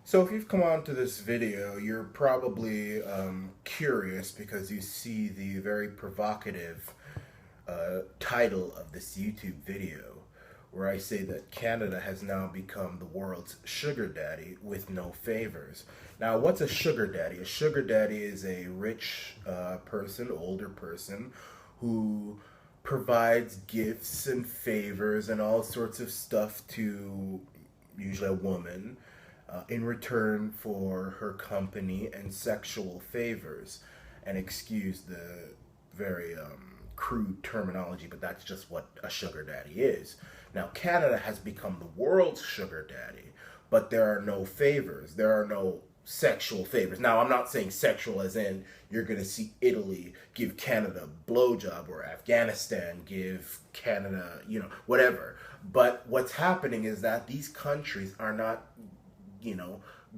So if you've come on to this video, you're probably curious because you see the very provocative title of this YouTube video where I say that Canada has now become the world's sugar daddy with no favors. Now, what's a sugar daddy? A sugar daddy is a rich person, older person, who provides gifts and favors and all sorts of stuff to usually a woman in return for her company and sexual favors. And excuse the very crude terminology, but that's just what a sugar daddy is. Now, Canada has become the world's sugar daddy, but there are no favors. There are no sexual favors. Now, I'm not saying sexual as in you're going to see Italy give Canada a blowjob or Afghanistan give Canada, whatever. But what's happening is that these countries are not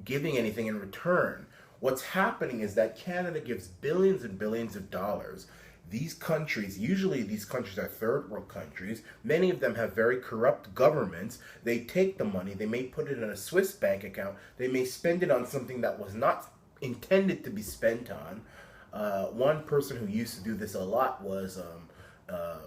giving anything in return. What's happening is that Canada gives billions and billions of dollars. These countries, usually these countries are third world countries. Many of them have very corrupt governments. They take the money, they may put it in a Swiss bank account, they may spend it on something that was not intended to be spent on. One person who used to do this a lot was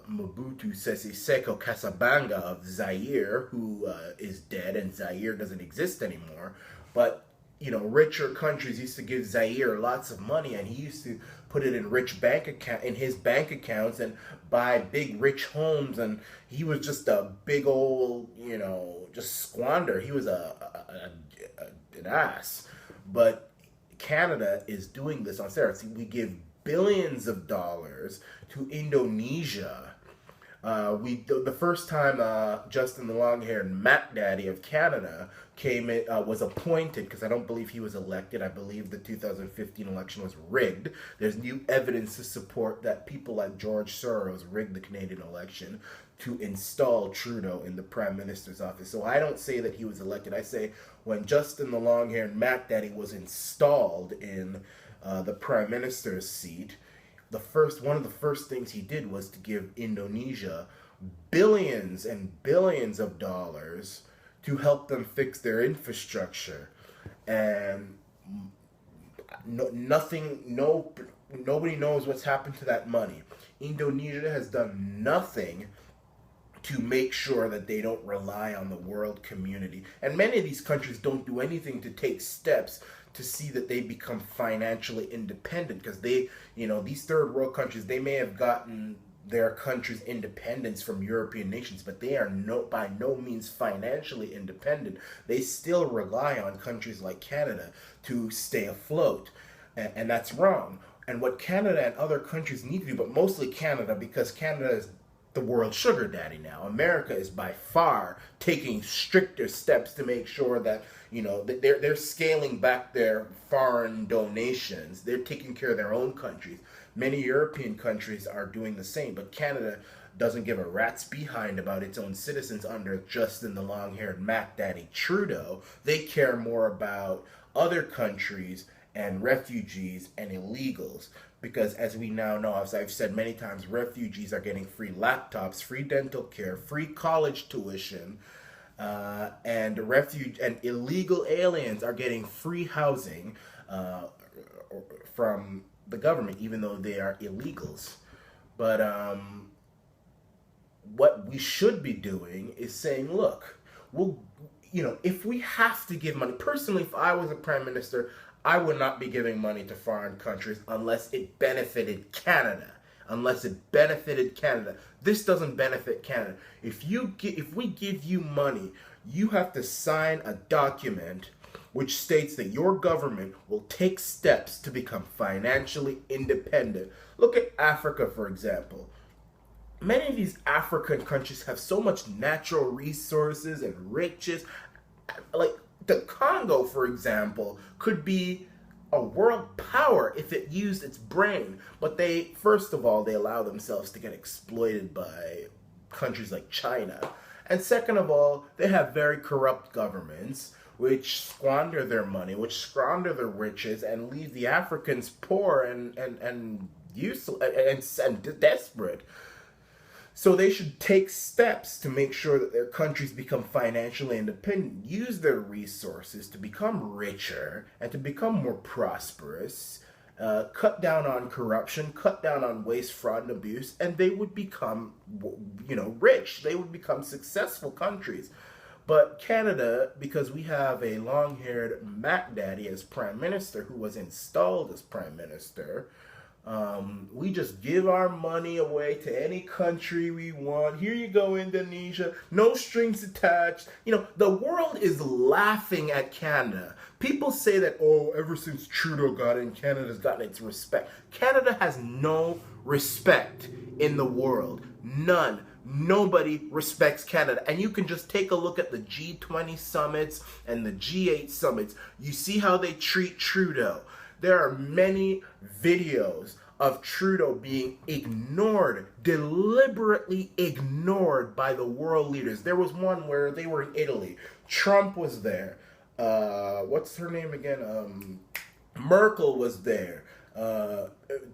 Mobutu Sese Seko Kasabanga of Zaire, who is dead, and Zaire doesn't exist anymore. But richer countries used to give Zaire lots of money, and he used to put it in his bank accounts and buy big rich homes, and he was just a big old just squander. He was an ass. But Canada is doing this on steroids. We give billions of dollars to Indonesia. The first time Justin the long-haired Mac Daddy of Canada was appointed, because I don't believe he was elected. I believe the 2015 election was rigged. There's new evidence to support that people like George Soros rigged the Canadian election to install Trudeau in the Prime Minister's office. So I don't say that he was elected. I say when Justin the long-haired Mac Daddy was installed in the Prime Minister's seat, one of the first things he did was to give Indonesia billions and billions of dollars to help them fix their infrastructure. And nobody knows what's happened to that money. Indonesia has done nothing to make sure that they don't rely on the world community. And many of these countries don't do anything to take steps to see that they become financially independent, because these third world countries, they may have gotten their country's independence from European nations, but they are by no means financially independent. They still rely on countries like Canada to stay afloat, and that's wrong. And what Canada and other countries need to do, but mostly Canada, because Canada is the world sugar daddy now. America is by far taking stricter steps to make sure that they're scaling back their foreign donations. They're taking care of their own countries. Many European countries are doing the same, but Canada doesn't give a rat's behind about its own citizens under Justin the long-haired Mac Daddy Trudeau. They care more about other countries and refugees and illegals. Because as we now know, as I've said many times, refugees are getting free laptops, free dental care, free college tuition, and illegal aliens are getting free housing from the government, even though they are illegals. But what we should be doing is saying, look, if we have to give money, personally, if I was a prime minister, I would not be giving money to foreign countries unless it benefited Canada. This doesn't benefit Canada. If we give you money, you have to sign a document which states that your government will take steps to become financially independent. Look at Africa, for example. Many of these African countries have so much natural resources and riches. Like the Congo, for example, could be a world power if it used its brain. But first of all, they allow themselves to get exploited by countries like China. And second of all, they have very corrupt governments which squander their money, which squander their riches, and leave the Africans poor and useless and desperate. So they should take steps to make sure that their countries become financially independent, use their resources to become richer and to become more prosperous, cut down on corruption, cut down on waste, fraud, and abuse, and they would become, rich. They would become successful countries. But Canada, because we have a long-haired Mac Daddy as Prime Minister who was installed as Prime Minister, we just give our money away to any country we want. Here you go, Indonesia. No strings attached. The world is laughing at Canada. People say that, ever since Trudeau got in, Canada's gotten its respect. Canada has no respect in the world. None. Nobody respects Canada. And you can just take a look at the G20 summits and the G8 summits. You see how they treat Trudeau. There are many videos of Trudeau being ignored, deliberately ignored by the world leaders. There was one where they were in Italy. Trump was there. What's her name again? Merkel was there.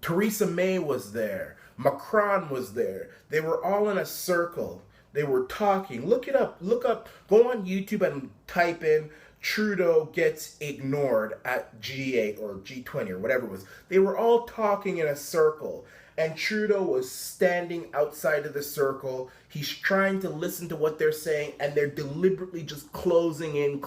Theresa May was there. Macron was there. They were all in a circle. They were talking. Look it up. Look up. Go on YouTube and type in Trudeau gets ignored at G8 or G20 or whatever it was. They were all talking in a circle, and Trudeau was standing outside of the circle. He's trying to listen to what they're saying, and they're deliberately just closing in.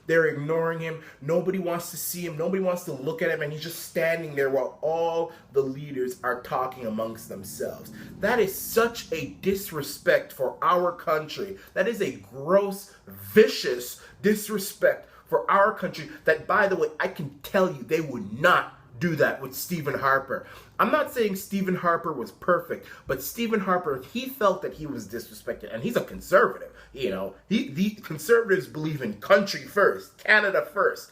They're ignoring him. Nobody wants to see him. Nobody wants to look at him, and he's just standing there while all the leaders are talking amongst themselves. That is such a disrespect for our country. That is a gross, vicious disrespect for our country that, by the way, I can tell you they would not do that with Stephen Harper. I'm not saying Stephen Harper was perfect, but Stephen Harper, he felt that he was disrespected, and he's a conservative. The conservatives believe in country first, Canada first.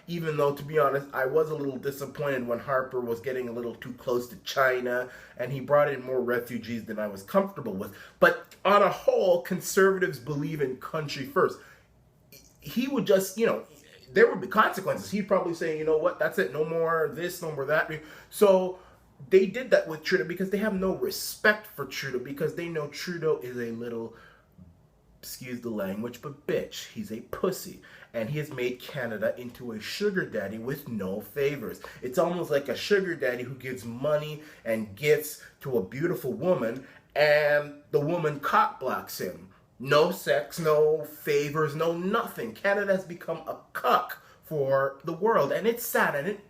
Even though, to be honest, I was a little disappointed when Harper was getting a little too close to China, and he brought in more refugees than I was comfortable with. But on a whole, conservatives believe in country first. He would just, there would be consequences. He'd probably say, you know what, that's it, no more this, no more that. So they did that with Trudeau because they have no respect for Trudeau, because they know Trudeau is a little, excuse the language, but bitch. He's a pussy. And he has made Canada into a sugar daddy with no favors. It's almost like a sugar daddy who gives money and gifts to a beautiful woman, and the woman cock blocks him. No sex, no favors, no nothing. Canada has become a cuck for the world, and it's sad, and it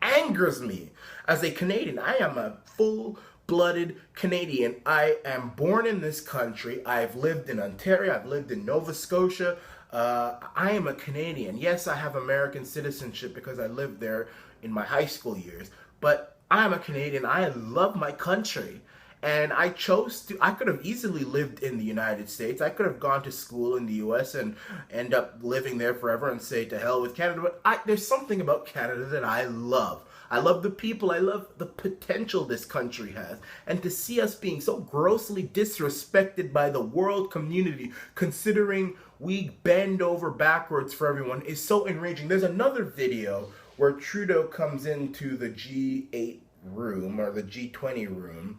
angers me. As a Canadian, I am a full-blooded Canadian. I am born in this country. I've lived in Ontario. I've lived in Nova Scotia. I am a Canadian. Yes, I have American citizenship because I lived there in my high school years, but I'm a Canadian. I love my country. And I could have easily lived in the United States. I could have gone to school in the U.S. and end up living there forever and say to hell with Canada. But there's something about Canada that I love. I love the people. I love the potential this country has. And to see us being so grossly disrespected by the world community, considering we bend over backwards for everyone, is so enraging. There's another video where Trudeau comes into the G8 room or the G20 room,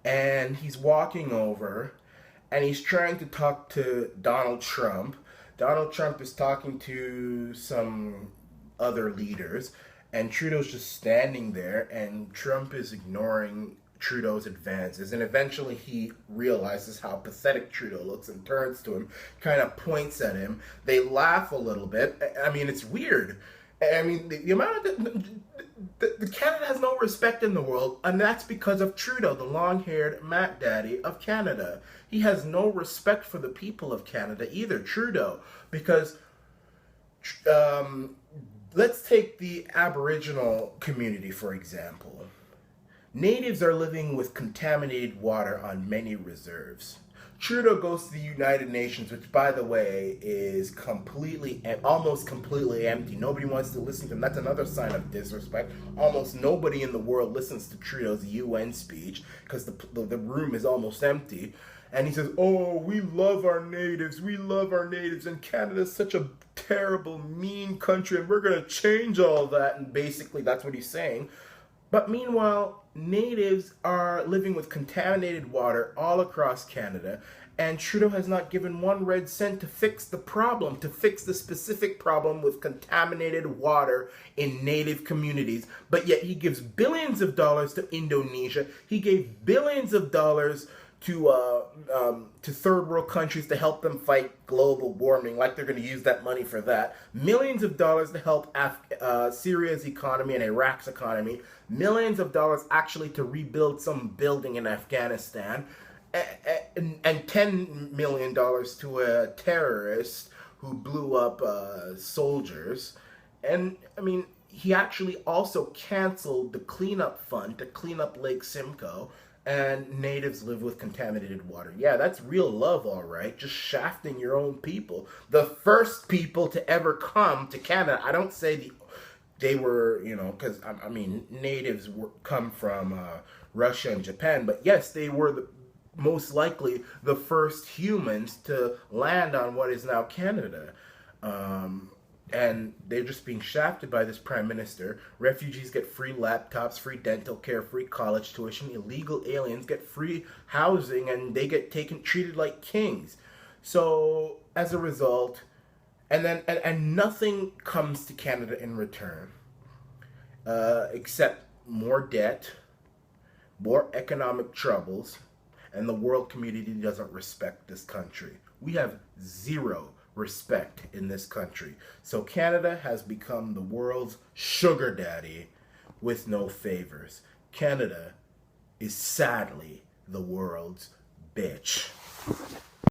and he's walking over, and he's trying to talk to Donald Trump. Donald Trump is talking to some other leaders, and Trudeau's just standing there, and Trump is ignoring Trudeau's advances. And eventually he realizes how pathetic Trudeau looks and turns to him, kind of points at him. They laugh a little bit. I mean, it's weird. I mean, the amount of... The Canada has no respect in the world, and that's because of Trudeau, the long-haired Mac Daddy of Canada. He has no respect for the people of Canada either, Trudeau, because let's take the Aboriginal community, for example. Natives are living with contaminated water on many reserves. Trudeau goes to the United Nations, which, by the way, is almost completely empty. Nobody wants to listen to him. That's another sign of disrespect. Almost nobody in the world listens to Trudeau's UN speech because the room is almost empty. And he says, oh, we love our natives. We love our natives. And Canada's such a terrible, mean country, and we're going to change all that. And basically, that's what he's saying. But meanwhile, natives are living with contaminated water all across Canada, and Trudeau has not given one red cent to fix the problem, to fix the specific problem with contaminated water in native communities. But yet he gives billions of dollars to Indonesia. He gave billions of dollars to third world countries to help them fight global warming, like they're going to use that money for that. Millions of dollars to help Syria's economy and Iraq's economy. Millions of dollars actually to rebuild some building in Afghanistan. And $10 million to a terrorist who blew up soldiers. And, I mean, he actually also canceled the cleanup fund to clean up Lake Simcoe, and natives live with contaminated water. Yeah, that's real love, all right. Just shafting your own people. The first people to ever come to Canada. I don't say they were, you know, because, I mean, natives come from Russia and Japan, but yes, they were most likely the first humans to land on what is now Canada. And they're just being shafted by this prime minister. Refugees get free laptops, free dental care, free college tuition. Illegal aliens get free housing, and they get treated like kings. So as a result, and nothing comes to Canada in return, except more debt, more economic troubles, and the world community doesn't respect this country. We have zero respect in this country. So Canada has become the world's sugar daddy with no favors. Canada is sadly the world's bitch.